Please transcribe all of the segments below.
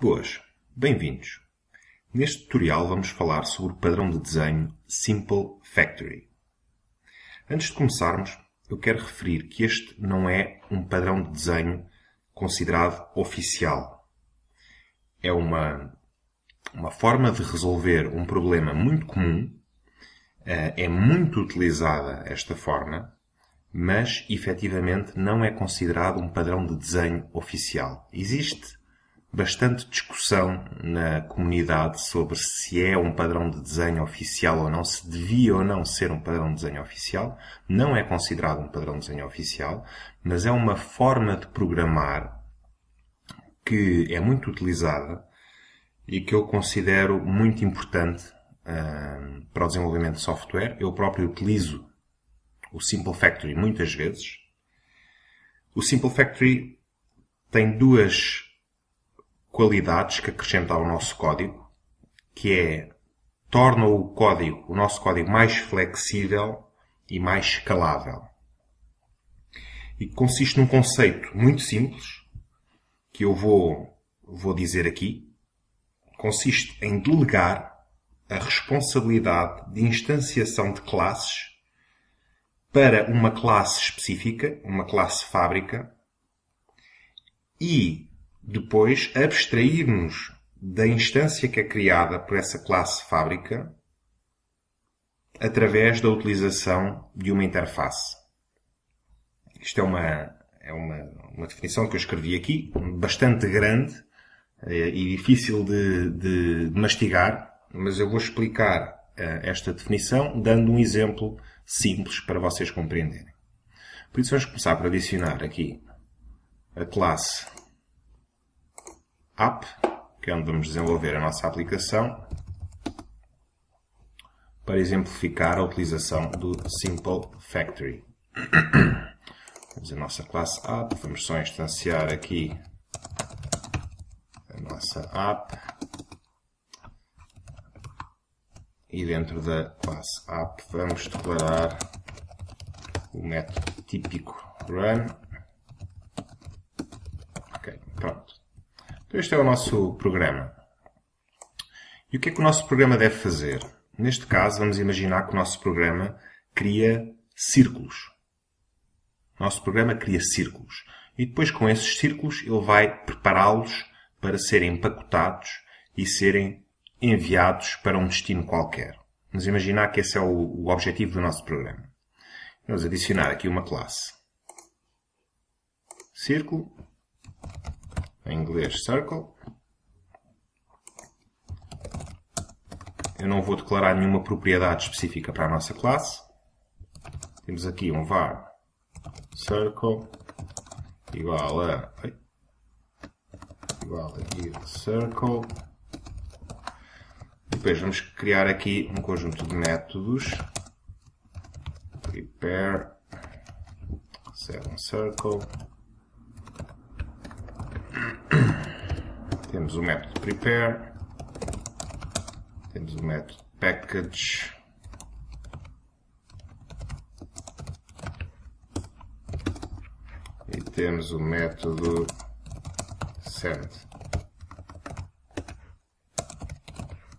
Boas, bem-vindos. Neste tutorial vamos falar sobre o padrão de desenho Simple Factory. Antes de começarmos, eu quero referir que este não é um padrão de desenho considerado oficial. É uma forma de resolver um problema muito comum, é muito utilizada esta forma, mas efetivamente não é considerado um padrão de desenho oficial. Existe bastante discussão na comunidade sobre se é um padrão de desenho oficial ou não, se devia ou não ser um padrão de desenho oficial. Não é considerado um padrão de desenho oficial, mas é uma forma de programar que é muito utilizada e que eu considero muito importante para o desenvolvimento de software. Eu próprio utilizo o Simple Factory muitas vezes. O Simple Factory tem duas qualidades que acrescenta ao nosso código, que torna o nosso código mais flexível e mais escalável. E consiste num conceito muito simples, que eu vou dizer aqui. Consiste em delegar a responsabilidade de instanciação de classes para uma classe específica, uma classe fábrica, e depois abstrair-nos da instância que é criada por essa classe fábrica através da utilização de uma interface. Isto é uma definição que eu escrevi aqui, bastante grande e difícil de mastigar, mas eu vou explicar esta definição dando um exemplo simples para vocês compreenderem. Por isso vamos começar por adicionar aqui a classe App, que é onde vamos desenvolver a nossa aplicação, para exemplificar a utilização do Simple Factory. Temos a nossa classe App, vamos só instanciar aqui a nossa App, e dentro da classe App vamos declarar o método típico run. Ok, pronto. Então este é o nosso programa. E o que é que o nosso programa deve fazer? Neste caso, vamos imaginar que o nosso programa cria círculos. O nosso programa cria círculos. E depois, com esses círculos, ele vai prepará-los para serem empacotados e serem enviados para um destino qualquer. Vamos imaginar que esse é o objetivo do nosso programa. Vamos adicionar aqui uma classe círculo, em inglês circle. Eu não vou declarar nenhuma propriedade específica para a nossa classe. Temos aqui um var circle igual a circle. Depois vamos criar aqui um conjunto de métodos. Prepare circle. Temos o método prepare. Temos o método package. E temos o método send.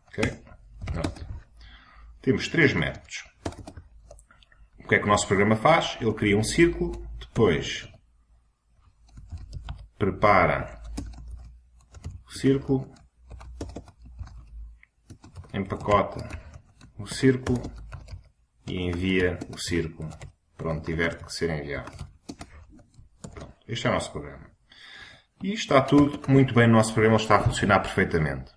Ok? Pronto. Temos três métodos. O que é que o nosso programa faz? Ele cria um círculo, depois prepara o círculo, empacota o círculo e envia o círculo para onde tiver que ser enviado. Pronto. Este é o nosso programa. E está tudo muito bem no nosso programa, ele está a funcionar perfeitamente.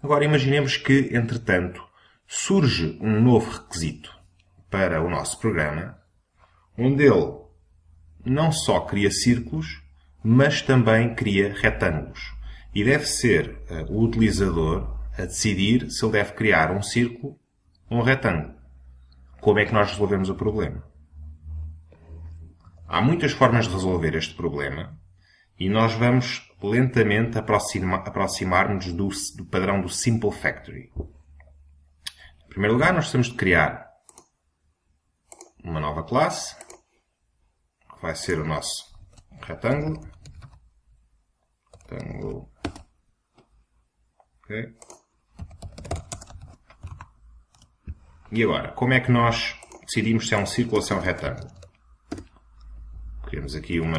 Agora imaginemos que, entretanto, surge um novo requisito para o nosso programa, onde ele não só cria círculos, mas também cria retângulos. E deve ser o utilizador a decidir se ele deve criar um círculo ou um retângulo. Como é que nós resolvemos o problema? Há muitas formas de resolver este problema e nós vamos lentamente aproximar-nos do padrão do Simple Factory. Em primeiro lugar, nós temos de criar uma nova classe, que vai ser o nosso retângulo. Okay? E agora, como é que nós decidimos se é um círculo ou se é um retângulo? Criamos aqui um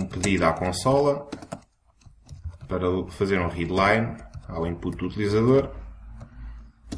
pedido à consola para fazer um readline ao input do utilizador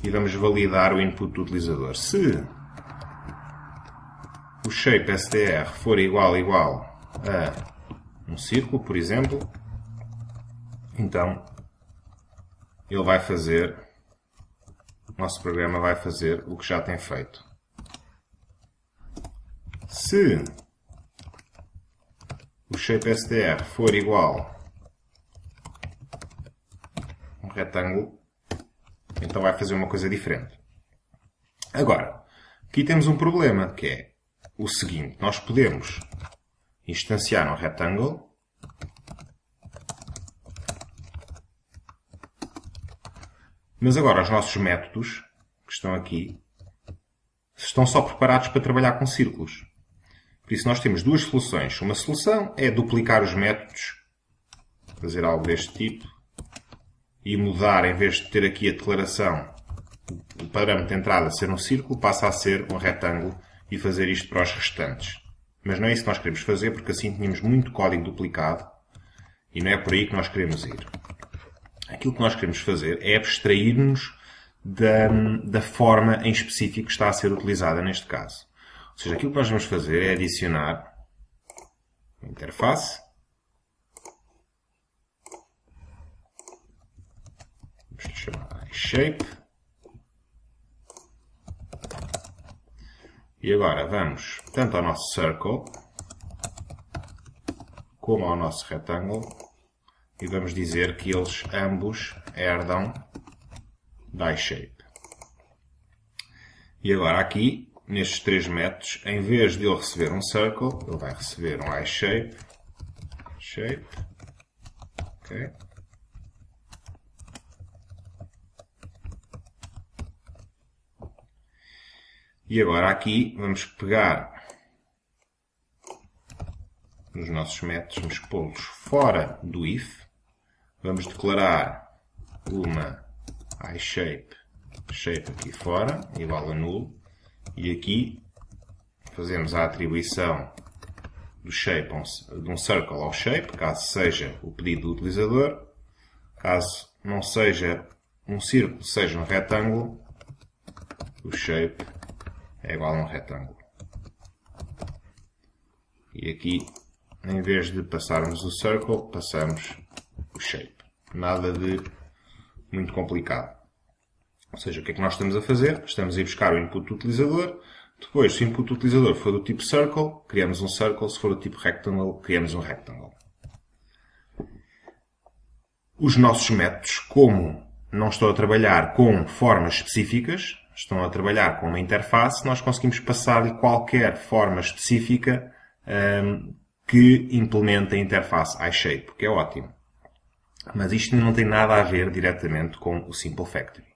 e vamos validar o input do utilizador. Se o shape str for igual a um círculo, por exemplo, então ele vai fazer, o nosso programa vai fazer o que já tem feito. Se o shape str for igual a um retângulo, então vai fazer uma coisa diferente. Agora, aqui temos um problema, que é o seguinte. Nós podemos instanciar um retângulo mas agora os nossos métodos, que estão aqui, estão só preparados para trabalhar com círculos. Por isso nós temos duas soluções. Uma solução é duplicar os métodos, fazer algo deste tipo, e mudar, em vez de ter aqui a declaração, o parâmetro de entrada ser um círculo, passa a ser um retângulo e fazer isto para os restantes. Mas não é isso que nós queremos fazer, porque assim tínhamos muito código duplicado e não é por aí que nós queremos ir. Aquilo que nós queremos fazer é abstrair-nos da forma em específico que está a ser utilizada neste caso. Ou seja, aquilo que nós vamos fazer é adicionar uma interface. Vamos chamar shape. E agora vamos tanto ao nosso circle como ao nosso retângulo e vamos dizer que eles ambos herdam da iShape. E agora aqui, nestes três métodos, em vez de ele receber um circle, ele vai receber um iShape. Shape. Ok. E agora aqui vamos pegar nos nossos métodos, vamos pô-los fora do if. Vamos declarar uma iShape shape aqui fora, igual a null. E aqui fazemos a atribuição do shape, de um circle ao shape, caso seja o pedido do utilizador. Caso não seja um círculo, seja um retângulo, o shape é igual a um retângulo. E aqui, em vez de passarmos o circle, passamos o shape. Nada de muito complicado. Ou seja, o que é que nós estamos a fazer? Estamos a ir buscar o input do utilizador. Depois, se o input do utilizador for do tipo circle, criamos um circle. Se for do tipo rectangle, criamos um rectangle. Os nossos métodos, como não estão a trabalhar com formas específicas, estão a trabalhar com uma interface, nós conseguimos passar-lhe qualquer forma específica que implemente a interface iShape, que é ótimo. Mas isto não tem nada a ver diretamente com o Simple Factory.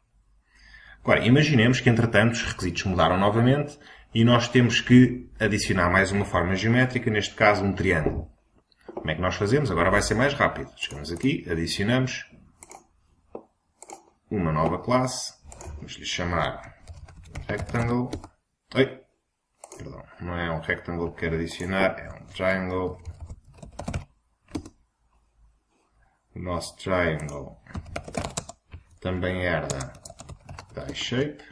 Agora, imaginemos que, entretanto, os requisitos mudaram novamente e nós temos que adicionar mais uma forma geométrica, neste caso um triângulo. Como é que nós fazemos? Agora vai ser mais rápido. Chegamos aqui, adicionamos uma nova classe. Vamos lhe chamar rectangle. Perdão, não é um rectangle que quero adicionar, é um triangle. O nosso triangle também herda da iShape.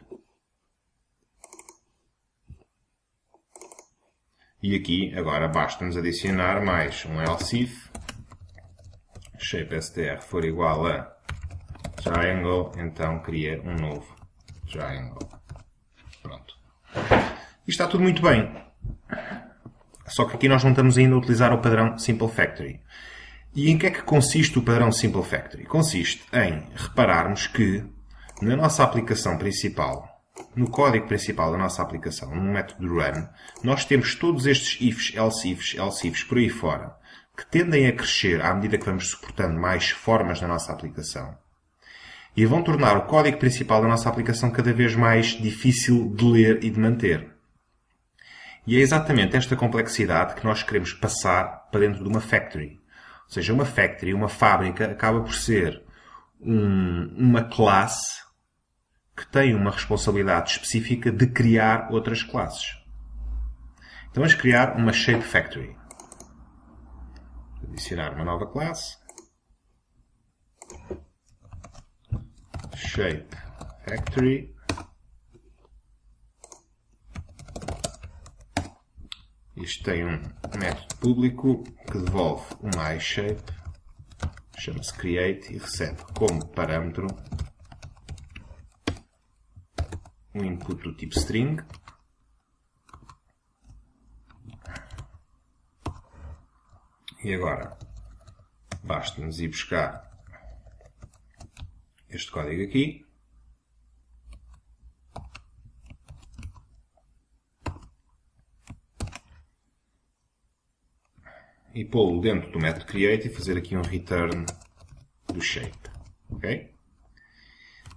E aqui agora basta-nos adicionar mais um else if shape str for igual a triangle, então cria um novo triangle. Pronto. E está tudo muito bem. Só que aqui nós não estamos ainda a utilizar o padrão Simple Factory. E em que é que consiste o padrão Simple Factory? Consiste em repararmos que na nossa aplicação principal, no código principal da nossa aplicação, no método run, nós temos todos estes ifs, else ifs por aí fora, que tendem a crescer à medida que vamos suportando mais formas na nossa aplicação. E vão tornar o código principal da nossa aplicação cada vez mais difícil de ler e de manter. E é exatamente esta complexidade que nós queremos passar para dentro de uma factory. Ou seja, uma factory, uma fábrica, acaba por ser uma classe que tem uma responsabilidade específica de criar outras classes. Então vamos criar uma Shape Factory. Adicionar uma nova classe. Shape Factory. Isto tem um método público que devolve uma iShape, chama-se create e recebe como parâmetro um input do tipo string e agora basta-nos ir buscar este código aqui e pô-lo dentro do método create e fazer aqui um return do shape. Ok?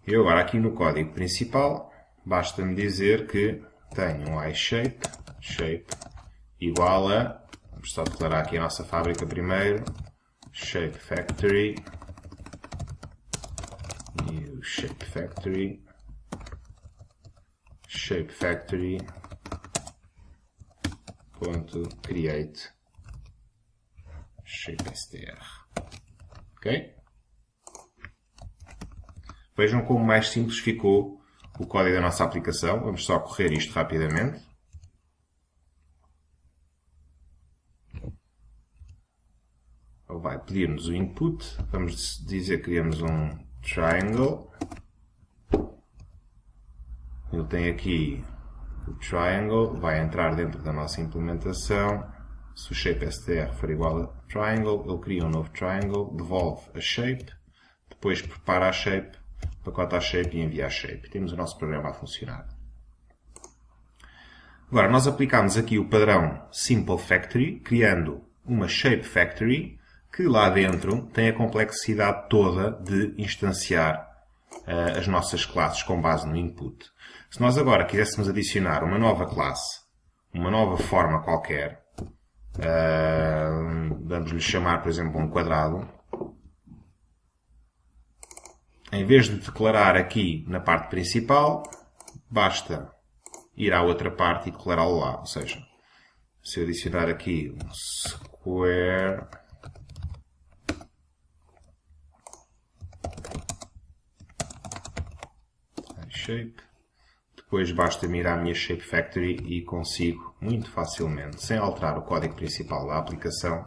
E agora aqui no código principal basta-me dizer que tenho um iShape, shape, igual a, vamos só declarar aqui a nossa fábrica primeiro, Shape Factory, new Shape Factory, Shape Factory, ponto create ShapeStr. Ok? Vejam como mais simples ficou o código da nossa aplicação. Vamos só correr isto rapidamente. Ele vai pedir-nos o input. Vamos dizer que queremos um triangle. Ele tem aqui o triangle. Vai entrar dentro da nossa implementação. Se o ShapeStr for igual a triangle, ele cria um novo triangle, devolve a shape, depois prepara a shape, pacota a shape e envia a shape. Temos o nosso programa a funcionar. Agora, nós aplicamos aqui o padrão Simple Factory, criando uma Shape Factory, que lá dentro tem a complexidade toda de instanciar as nossas classes com base no input. Se nós agora quiséssemos adicionar uma nova classe, uma nova forma qualquer, vamos-lhe chamar, por exemplo, um quadrado. Em vez de declarar aqui na parte principal, basta ir à outra parte e declará-lo lá. Ou seja, se eu adicionar aqui um square, shape, depois basta-me ir à minha Shape Factory e consigo muito facilmente, sem alterar o código principal da aplicação,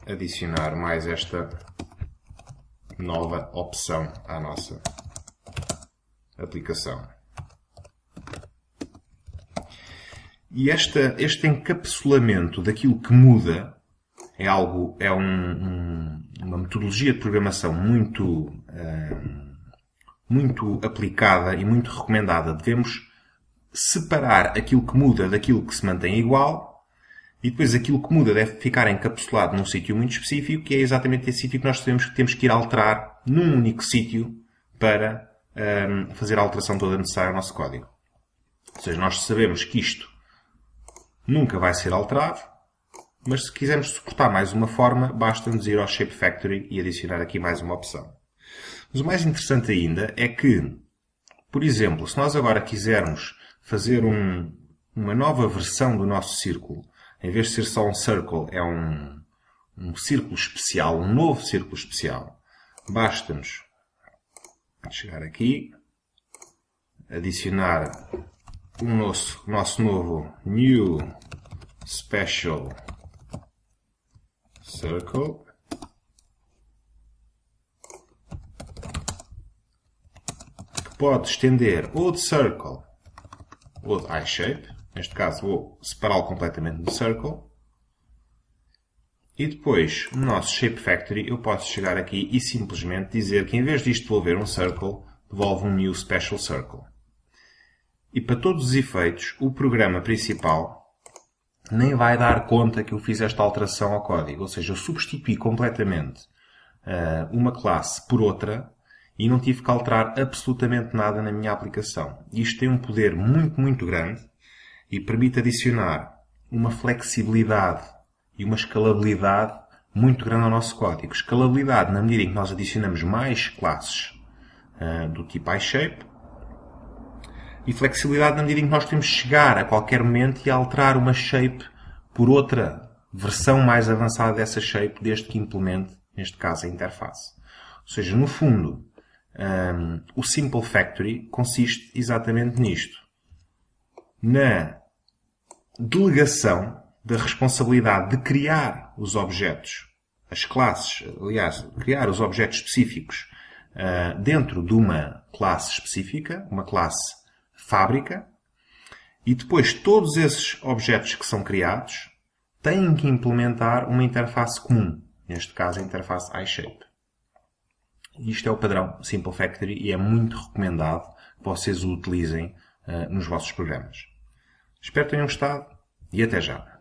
adicionar mais esta nova opção à nossa aplicação. E este encapsulamento daquilo que muda é uma metodologia de programação muito aplicada e muito recomendada. Devemos separar aquilo que muda daquilo que se mantém igual e depois aquilo que muda deve ficar encapsulado num sítio muito específico, que é exatamente esse sítio que nós temos que ir alterar num único sítio para fazer a alteração toda necessária ao nosso código. Ou seja, nós sabemos que isto nunca vai ser alterado, mas se quisermos suportar mais uma forma, basta-nos ir ao Shape Factory e adicionar aqui mais uma opção. Mas o mais interessante ainda é que, por exemplo, se nós agora quisermos fazer uma nova versão do nosso círculo, em vez de ser só um circle, é um círculo especial, um novo círculo especial, basta-nos chegar aqui, adicionar o nosso novo New Special Circle, que pode estender ou de Circle ou de iShape. Neste caso vou separá-lo completamente do Circle. E depois, no nosso Shape Factory, eu posso chegar aqui e simplesmente dizer que em vez disto devolver um Circle, devolve um New Special Circle. E para todos os efeitos, o programa principal nem vai dar conta que eu fiz esta alteração ao código. Ou seja, eu substituí completamente uma classe por outra e não tive que alterar absolutamente nada na minha aplicação. Isto tem um poder muito, muito grande e permite adicionar uma flexibilidade e uma escalabilidade muito grande ao nosso código. Escalabilidade na medida em que nós adicionamos mais classes do tipo iShape, e flexibilidade na medida em que nós podemos chegar a qualquer momento e alterar uma shape por outra versão mais avançada dessa shape, desde que implemente, neste caso, a interface. Ou seja, no fundo, o Simple Factory consiste exatamente nisto. Na delegação da responsabilidade de criar os objetos, as classes, aliás, criar os objetos específicos dentro de uma classe específica, uma classe fábrica, e depois todos esses objetos que são criados têm que implementar uma interface comum, neste caso a interface iShape. Isto é o padrão Simple Factory e é muito recomendado que vocês o utilizem nos vossos programas. Espero que tenham gostado e até já.